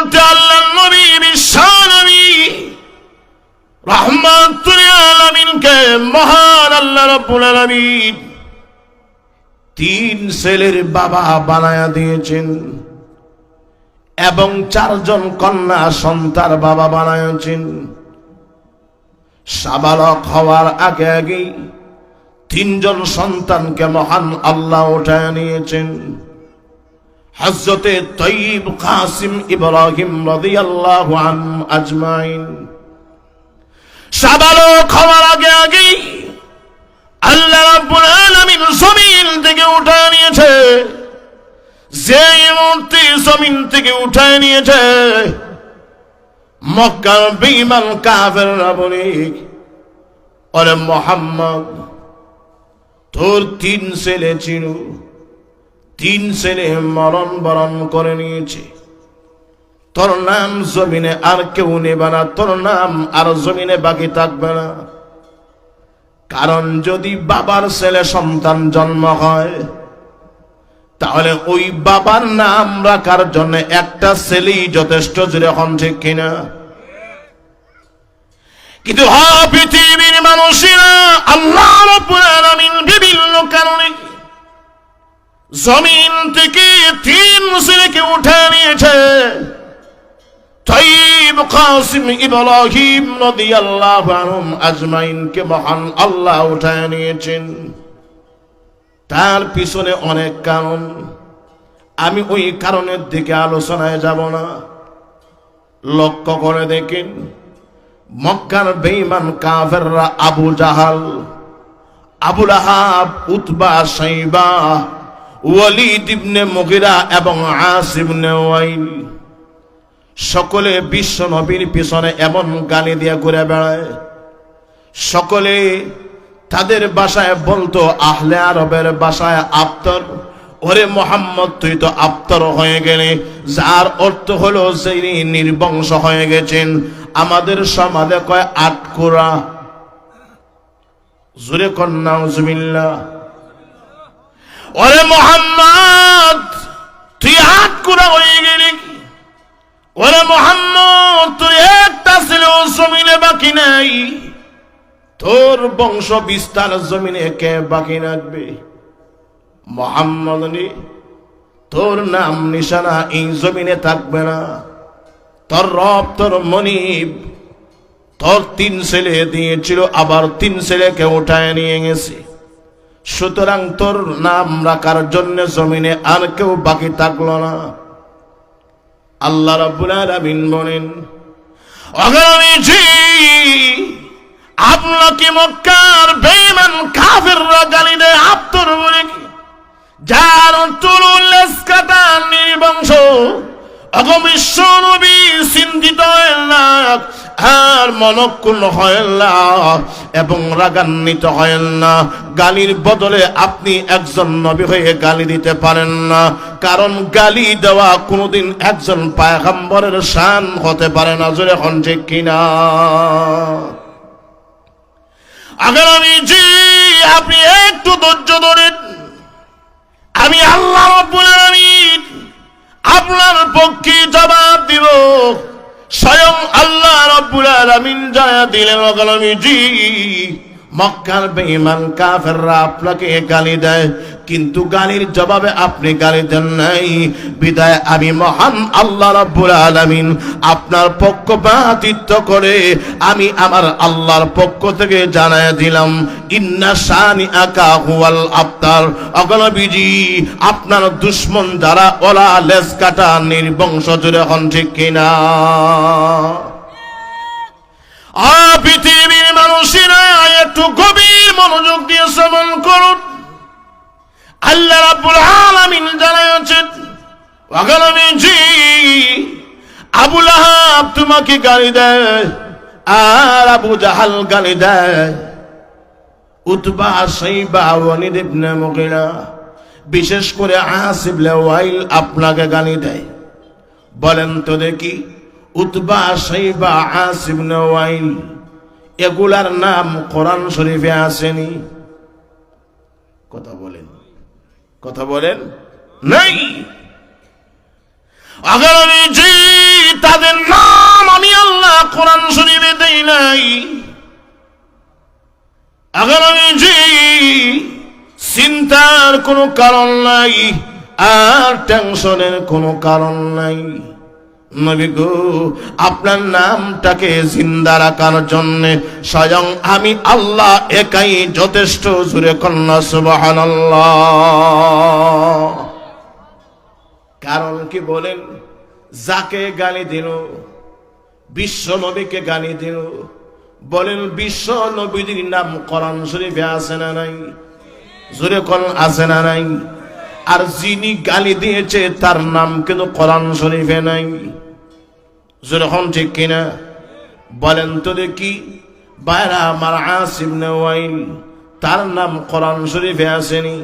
বলতে আল্লাহর নবী বিশ্বনবী রাহমাতুল আলামিনকে মহান আল্লাহ রাব্বুল আলামিন 3 ছেলের বাবা বানায়া দিয়েছেন এবং 4 জন কন্যা সন্তান বাবা বানায়ছেন। সাবালক হওয়ার আগে আগেই 3 জন সন্তানকে মহান আল্লাহ উঠায় নিয়েছেন। হযরতে তয়্যিব, কাসিম, ইব্রাহিম রাদিয়াল্লাহু আনহুম আজমাইন। সাবালক হওয়ার আগে আগেই আল্লাহ রাব্বুল আলামিন জমিন থেকে উঠায় নিয়েছে। যে মুহূর্তে জমিন থেকে উঠায় নিয়েছে, মক্কার বেঈমান কাফেররা বলে, ওরে মুহাম্মদ, তোর 3 ছেলে ছিল, 3 ছেলে মরণ বরণ করে নিয়েছে। তোর নাম জমিনে আর কেউ নেবে না, তোর নাম আর জমিনে বাকি থাকবে না। কারণ যদি বাবার ছেলে সন্তান জন্ম হয়, তাহলে ওই বাবার নাম রাখার জন্য একটা ছেলেই যথেষ্ট, জুড়ে হন ঠিক কিনা? কিন্তু পৃথিবীর মানুষেরা আল্লাহ রাব্বুল আলামিন বিভিন্ন কারণে জমিন থেকে 3 ছেলেকে উঠে নিয়েছে। তয়্যিব, কাসিম, ইব্রাহিম রাদিয়াল্লাহু আনহুম আজমাইনকে মহান আল্লাহ উঠায় নিয়েছেন। তার পিছনে অনেক কারণ, আমি ওই কারণের দিকে আলোচনায় যাব না। লক্ষ্য করে দেখেন, মক্কার বেঈমান কাফেররা আবু জাহাল, আবু লাহাব, উতবা, শাইবা, ওয়ালিদ ইবনে মুগিরা এবং আসিম ইবনে ওয়াইল সকলে বিশ্ব নবীর পিছনে এমন গালি দিয়ে ঘুরে বেড়ায়। সকলে তাদের ভাষায় বলতো, আহলে আরবের ভাষায় আফতর, ওরে মুহাম্মদ তুই তো আফতর হয়ে গেলে, যার অর্থ হলো যিনি নির্বংশ হয়ে গেছেন। আমাদের সমাজে কয় আটকুরা, জোরে কর নাউজুবিল্লাহ। ওরে মুহাম্মদ তুই আটকুরা হয়ে গেলি, ওরে মুহাম্মদ তুই একটা ছেলে জমিনে বাকি নাই, তোর বংশ বিস্তার জমিনে কে বাকি রাখবে? মুহাম্মদ রে, তোর নাম নিশানা এই জমিনে থাকবে না। তোর রব, তোর মনিব, তোর 3 ছেলে দিয়েছিল, আবার 3 ছেলেকে উঠায় নিয়ে গেছে। সুতরাং তোর নাম রাখার জন্য জমিনে আর কেউ বাকি থাকলো না। আল্লাহ রাব্বুল আলামিন বলেন, আপনাকে মক্কার বেঈমান কাফেররা গালি দেয় আফতর বলে, যার তুলুল্লেস কাটা নির্বংশ। অগবিশ্ব নবী চিন্তিত হয় না, আর মনক্ষুণ্ণ হয় না এবং রাগান্বিত হয় না। গালির বদলে আপনি একজন নবী হয়ে গালি দিতে পারেন না, কারণ গালি দেওয়া কোনোদিন একজন পয়গম্বরের শান হতে পারে না। জোরে হন ঠিক কিনা? আগে আমি আপনি একটু ধৈর্য ধরেন, আমি আল্লাহ রাব্বুল আলামিন আপনার পক্ষে জবাব দিব। স্বয়ং আল্লাহ রাব্বুল আলামিন জানা দিলেন, মক্কার বেঈমান কাফেররা আপনাকে গালি দেয়, কিন্তু গালির জবাবে আপনি গালি দেন নাই। বিদায় আমি মহান আল্লাহ রাব্বুল আলামিন আপনার পক্ষপাতিত্ব করে আমি আমার আল্লাহর পক্ষ থেকে জানায় দিলাম, ইন্না শানিআকা হুয়াল আবতার। অগলবিজি আপনার দুশমন যারা, ওরা লেজ কাটা নির্বংশ। জুড়ে হন ঠিক কিনা? পৃথিবীর মানুষেরা একটু গভীর মনোযোগ দিয়ে শ্রবণ করুন। আল্লাহ রাব্বুল আলামিন জানাচ্ছেন, আবু লাহাব তোমাকে গালি দেয়, আর আবু জাহাল গালি দেয়, উতবা, শাইবা, ওয়ালিদ ইবনে মুগিরা, বিশেষ করে আসিম ইবনে ওয়াইল আপনাকে গালি দেয়। বলেন তো দেখি, উতবা, শাইবা, আসিম ইবনে ওয়াইল এগুলার নাম কোরআন শরীফে আসেনি? কথা বলেন, কথা বলেন নাই। আগামী কারণ নাই, আর টেনশনের কোনো কারণ নাই। নবী গো, আপনার নামটাকে জিন্দা রাখার জন্য স্বয়ং আমি আল্লাহ একাই যথেষ্ট। জোরে কন্যা সুবহানাল্লাহ। কারণ কি বলেন? যাকে গালি দিল, বিশ্ব নবীকে গালি দিল, বলেন বিশ্ব নবীর নাম কোরআন শরীফে আছে না নাই? জোরে কোন আছে না নাই? আর যিনি গালি দিয়েছে তার নাম কিন্তু কোরআন শরীফে নাই। জোরে কোন ঠিক কিনা? বলেন তো দেখি। বাইরা আমার আসিম ইবনে ওয়াইল, তার নাম কোরআন শরীফে আসেনি?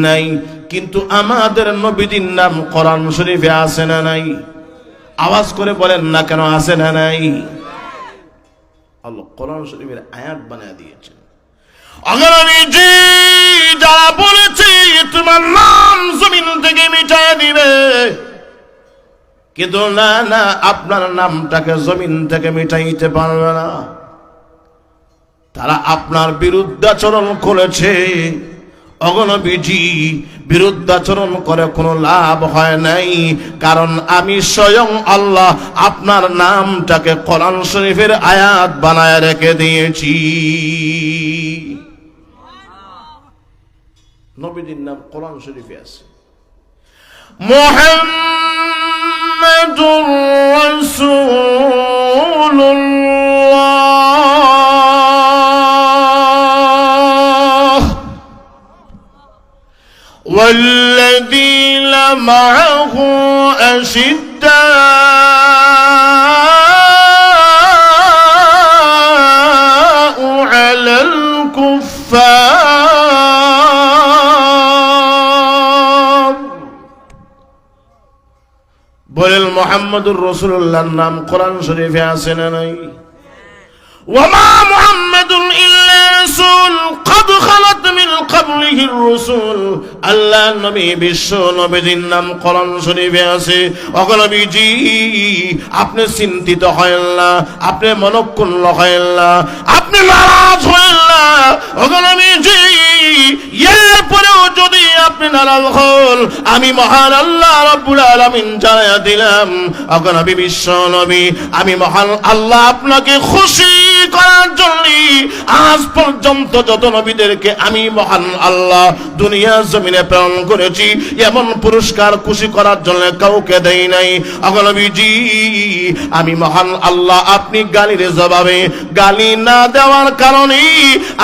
নাই। কিন্তু আমাদের নবীর নাম কোরআন শরীফে আছে না নাই? আওয়াজ করে বলেন না কেন, আছে না নাই? আল্লাহ কোরআন শরীফের আয়াত বানিয়ে দিয়েছেন। আগে আমি জি যারা বলেছি তোমার নাম জমিন থেকে মিটায় দিবে, কিন্তু না না, আপনার নামটাকে জমিন থেকে মিটাইতে পারবে না। তারা আপনার বিরুদ্ধাচরণ করেছে। অগণবীজি, বিরুদ্ধাচরণ করে কোনো লাভ হয় নাই, কারণ আমি স্বয়ং আল্লাহ আপনার নামটাকে কোরআন শরীফের আয়াত বানায় রেখে দিয়েছি। নবীজির নাম কোরআন শরীফে আছে। মুহাম্মাদুর রাসূলুল্লাহ والذين معه أشداء على الكفار। বলেন মুহাম্মদুর রাসূলুল্লাহর নাম কোরআন শরীফে আছে না নাই? ওয়ামা মুহাম্মাদুন ইল্লা রাসূল قد خلت من قبله الرسل। আল্লাহ নবী বিশ্ব নবীর নাম কোরআন শরীফে আছে। অগণবীজি, আপনি চিন্তিত হয়েন না, আপনি মনক্ষুণ্ণ হয়েন না, আপনি নারাজ হয়েন না। অগণবীজি, এরপরেও যদি আপনি নারাজ হন, আমি মহান আল্লাহ রাব্বুল আলামিন জানায়া দিলাম, অগণবী বিশ্ব নবী, আমি মহান আল্লাহ আপনাকে খুশি করার জন্য আজ পর্যন্ত যত নবীদেরকে আমি মহান আল্লাহ দুনিয়া জমিনে প্রেরণ করেছি, এমন পুরস্কার খুশি করার জন্য কাউকে দেই নাই। অগণবীজি, আমি মহান আল্লাহ আপনি গালির জবাবে গালি না দেওয়ার কারণে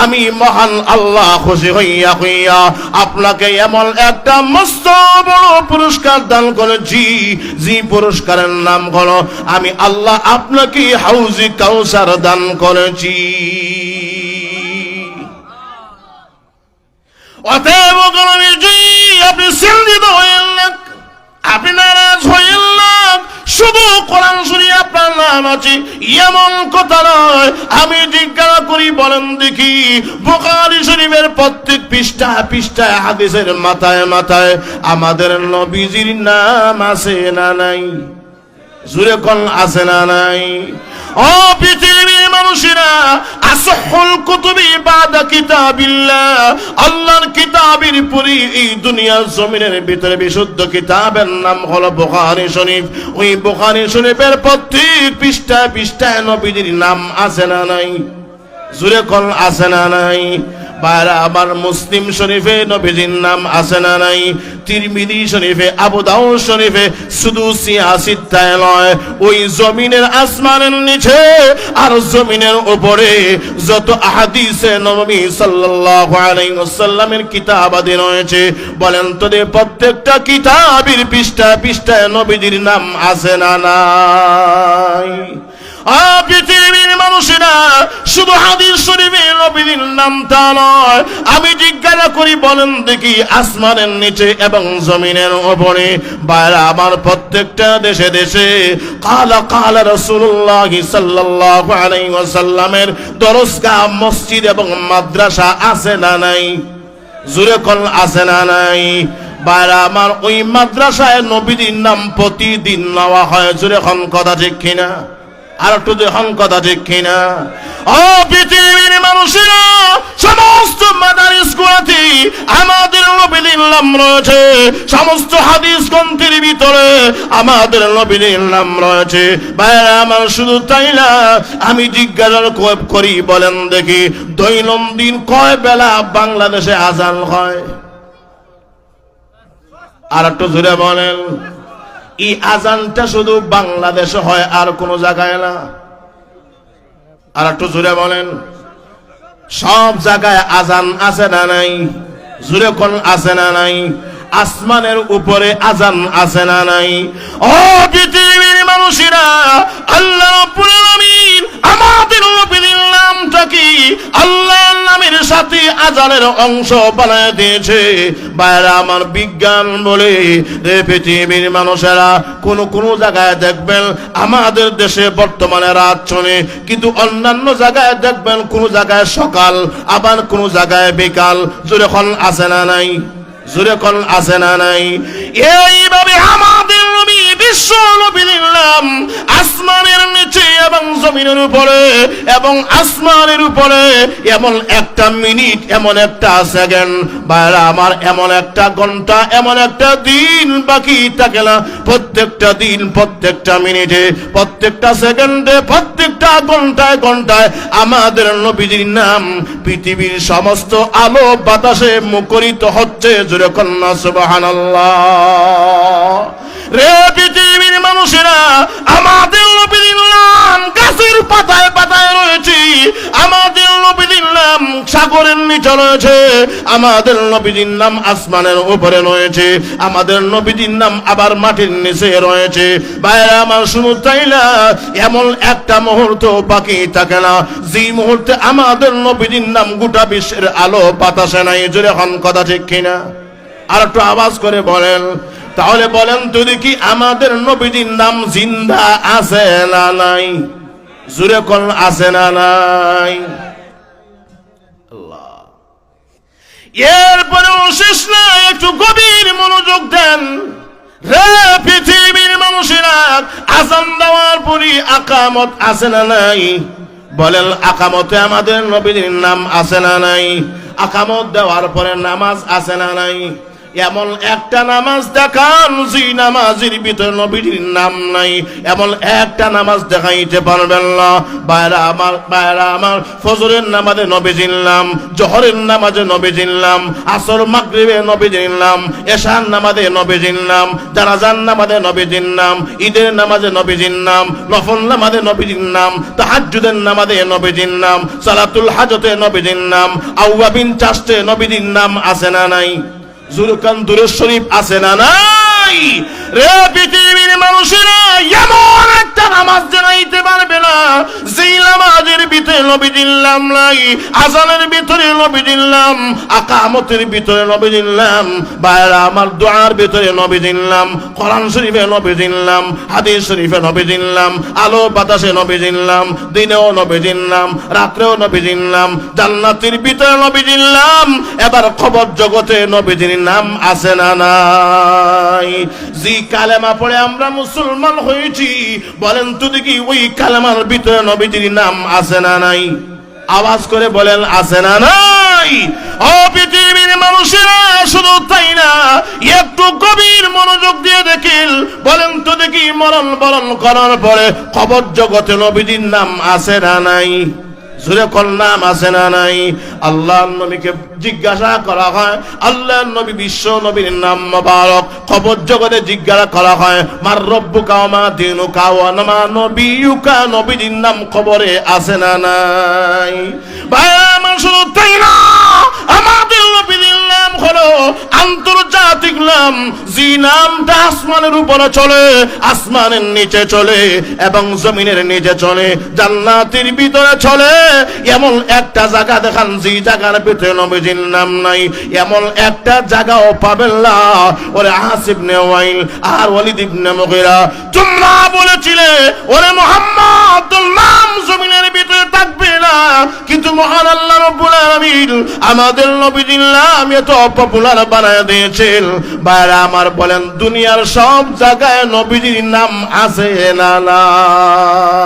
আমি মহান আল্লাহ খুশি হইয়া হইয়া আপনাকে এমন একটা মস্ত বড় পুরস্কার দান করেছি, যে পুরস্কারের নাম হলো আমি আল্লাহ আপনাকে হাউজি কাউসার দান করেছি। অতএব আপনি চিন্তিত হইলেন না, আপনি নারাজ হইলেন না। শুধু কোরআন শরীফে আপনার নাম আছে এমন কথা নয়। আমি জিজ্ঞাসা করি, বলেন দেখি, বুখারী শরীফের প্রত্যেক পৃষ্ঠায় হাদিসের মাথায় মাথায় আমাদের নবীজির নাম আছে না নাই? জুরে কোন আছে না নাই? ও পৃথিবীর মানুষেরা, আসহুল কুতুবি বাদা কিতাবিল্লাহ, আল্লাহর কিতাবের পরে এই দুনিয়ার জমিনের ভিতরে বিশুদ্ধ কিতাবের নাম হলো বুখারী শরীফ। ওই বুখারী শরীফের প্রত্যেক পৃষ্ঠায় নবীজির নাম আছে না নাই? জুরে কোন আছে না নাই? বাইরা আমার মুসলিম শরীফে নবীজির নাম আছে না নাই? তিরমিজি শরীফে, আবু দাউদ শরীফে, শুধু সিয়াসিত্তায় নয়, ওই জমিনের আসমানের নিচে আর জমিনের উপরে যত আহাদিসে নবী সাল্লাল্লাহু আলাইহি ওয়াসাল্লামের কিতাব আদি রয়েছে, বলেন তো প্রত্যেকটা কিতাবের পৃষ্ঠায় নবীজির নাম আছে না নাই? পৃথিবীর মানুষেরা, শুধু হাদিস শরীফে নবীর নাম তা নয়। আমি জিজ্ঞাসা করি, বলেন দেখি, আসমানের নিচে এবং জমিনের উপরে বাইরে আমার প্রত্যেকটা দেশে দেশে কালা রাসূলুল্লাহ সাল্লাল্লাহু আলাইহি ওয়াসাল্লামের দরসগাহ, মসজিদ এবং মাদ্রাসা আছে না নাই? জোরে কোন আছে না নাই? বাইরে আমার ওই মাদ্রাসায় নবীর নাম প্রতিদিন নেওয়া হয়। জোরে কোন কথা ঠিক কিনা? আর একটু যখন কথা ঠিক কিনা? ও পৃথিবীর মানুষেরা, সমস্ত মাদারিস গুলোতে আমাদের নবীর নাম রয়েছে, সমস্ত হাদিস গ্রন্থের ভিতরে আমাদের নবীর নাম রয়েছে। ভাইরা আমার, শুধু তাই না, আমি জিজ্ঞাসা করি, বলেন দেখি দৈনন্দিন কয় বেলা বাংলাদেশে আজান হয়? আর একটু জোরে বলেন। এই আজানটা শুধু বাংলাদেশে হয়, আর কোন জায়গায় না? আর একটু জোরে বলেন। সব জায়গায় আজান আছে না নাই? জোরে কোন আছে না নাই? আসমানের উপরে আজান আছে না নাই? ও পৃথিবীর মানুষেরা, আল্লাহ রাব্বুল আলামিন আমাদের নবীর নামটা কি আল্লাহর নামের সাথে আজানের অংশ বানায় দিয়েছে। বাইরে আমার বিজ্ঞান বলে, রে পৃথিবীর মানুষেরা, কোন কোন জায়গায় দেখবেন আমাদের দেশে বর্তমানে রাত চলে, কিন্তু অন্যান্য জায়গায় দেখবেন কোন জায়গায় সকাল, আবার কোন জায়গায় বিকাল। যখন আছে না নাই? জোরে কোন আছে না নাই? এইভাবে আমাদের নবী, বিশ্ব নবীর নাম আসমানের নিচে এবং জমিনের উপরে এবং আসমানের উপরে এমন একটা মিনিট, এমন একটা সেকেন্ড, বাইরে আমার এমন একটা ঘন্টা, এমন একটা দিন বাকি থাকে না। প্রত্যেকটা দিন, প্রত্যেকটা মিনিটে, প্রত্যেকটা সেকেন্ডে, প্রত্যেকটা ঘন্টায় ঘন্টায় আমাদের নবীজির নাম পৃথিবীর সমস্ত আলো বাতাসে মুখরিত হচ্ছে। জোরে কন্যা সুবহানাল্লাহ। রে পৃথিবীর মানুষেরা, আমাদের নবীর নাম গাছের পাতায় পাতায় রয়েছে, আমাদের নবীর নাম সাগরের নিচে রয়েছে, আমাদের নবীর নাম আসমানের উপরে রয়েছে, আমাদের নবীর নাম আবার মাটির নিচে রয়েছে। ভাইরা আমার, শুধু তাই না, এমন একটা মুহূর্ত বাকি থাকে না যে মুহূর্তে আমাদের নবীর নাম গোটা বিশ্বের আলো বাতাসে নাই। জোরে হন কথা ঠিক কিনা? আর একটু আওয়াজ করে বলেন। তাহলে বলেন তো দেখি, আমাদের নবীজির নাম জিন্দা আছে না নাই? জোরে কোন আছে না নাই? আল্লাহ। এরপরেও শেষ না, একটু গভীর মনোযোগ দেন। রে পৃথিবীর মানুষেরা, আযান দেওয়ার পরে আকামত আছে না নাই? বলেন, আকামতে আমাদের নবীর নাম আছে না নাই? আকামত দেওয়ার পরে নামাজ আছে না নাই? এমন একটা নামাজ দেখান যে নামাজের ভিতরে নবীর নাম নাই, এমন একটা নামাজ দেখাইতে পারবেন না। বাইরা আমার, ফজরের নামাজে নবীজির নাম, জোহরের নামাজে নবীজির নাম, আসর মাগরিবে নবীজির নাম, এশার নামাজে নবীজির নাম, জানাজার নামাজে নবীজির নাম, ঈদের নামাজে নবীজির নাম, নফল নামাজে নবীজির নাম, তাহাজ্জুদের নামাজে নবীজির নাম, সালাতুল হাজতে নবীজির নাম, আউয়াবিন চাষতে নবীজির নাম আছে না নাই? জুরকান দুরুদ শরীফ আছে না নাই? রে পৃথিবীর মানুষেরা, এমন একটা নামাজ জানাইতে পারবে না যেই নামাজের ভিতরে নবীজির নাম নাই, আযানের ভিতরে নবীজির নাম, আকামতের ভিতরে নবীজির নাম, বাইরা আমার দোয়ার ভিতরে নবীজির নাম, কোরআন শরীফে নবীজির নাম, হাদিস শরীফে নবীজির নাম, আলো বাতাসে নবীজির নাম, দিনেও নবীজির নাম, রাত্রেও নবীজির নাম, জান্নাতের ভিতরে নবীজির নাম, এবার কবর জগতে নবীজির নাম আছে না নাই? জি কালেমা পড়ে আমরা মুসলমান হয়েছি, বলেন তো দেখি ওই কালেমার ভিতরে নবীজির নাম আছে না নাই? আওয়াজ করে বলেন, আছে না নাই? ও পৃথিবীর মানুষেরা, শুধু তাই না, একটু গভীর মনোযোগ দিয়ে দেখেন, বলেন তো দেখি মরণ বরণ করার পরে কবর জগতে নবীজির নাম আছে না নাই? জোরে কোন নাম আছে না নাই? আল্লাহর নবীকে জিজ্ঞাসা করা হয়, আল্লাহর নবী বিশ্ব নবীর নাম মোবারক কবর জগতে জিজ্ঞাসা করা হয়, মার রব্বুকা ওয়া মা দীনুকা ওয়া মা নবিয়ুকা, নবীর নাম কবরে আছে না নাই? ভাই আমার, শুধু তাই না, আমাদের নবীর নাম হলো আন্তর্জাতিক নাম, যে নামটা আসমানের উপরে চলে, আসমানের নিচে চলে এবং জমিনের নিচে চলে, জান্নাতের ভিতরে চলে। এমন একটা জায়গা দেখান যে জায়গার ভিতরে নবীজির নাম নাই, এমন একটা জায়গাও পাবেন না। ওরে আস ইবনে ওয়াইল আর ওয়ালিদ ইবনে মুগীরা, তোমরা বলেছিলে ওরে মুহাম্মদ তোর নাম জমিনের ভিতরে থাকবে না, কিন্তু মহান আল্লাহ রাব্বুল আলামিন আমাদের নবীজির নাম এত পপুলার বানায় দিয়েছেন। ভাইরা আমার, বলেন দুনিয়ার সব জায়গায় নবীজির নাম আছে না নাই?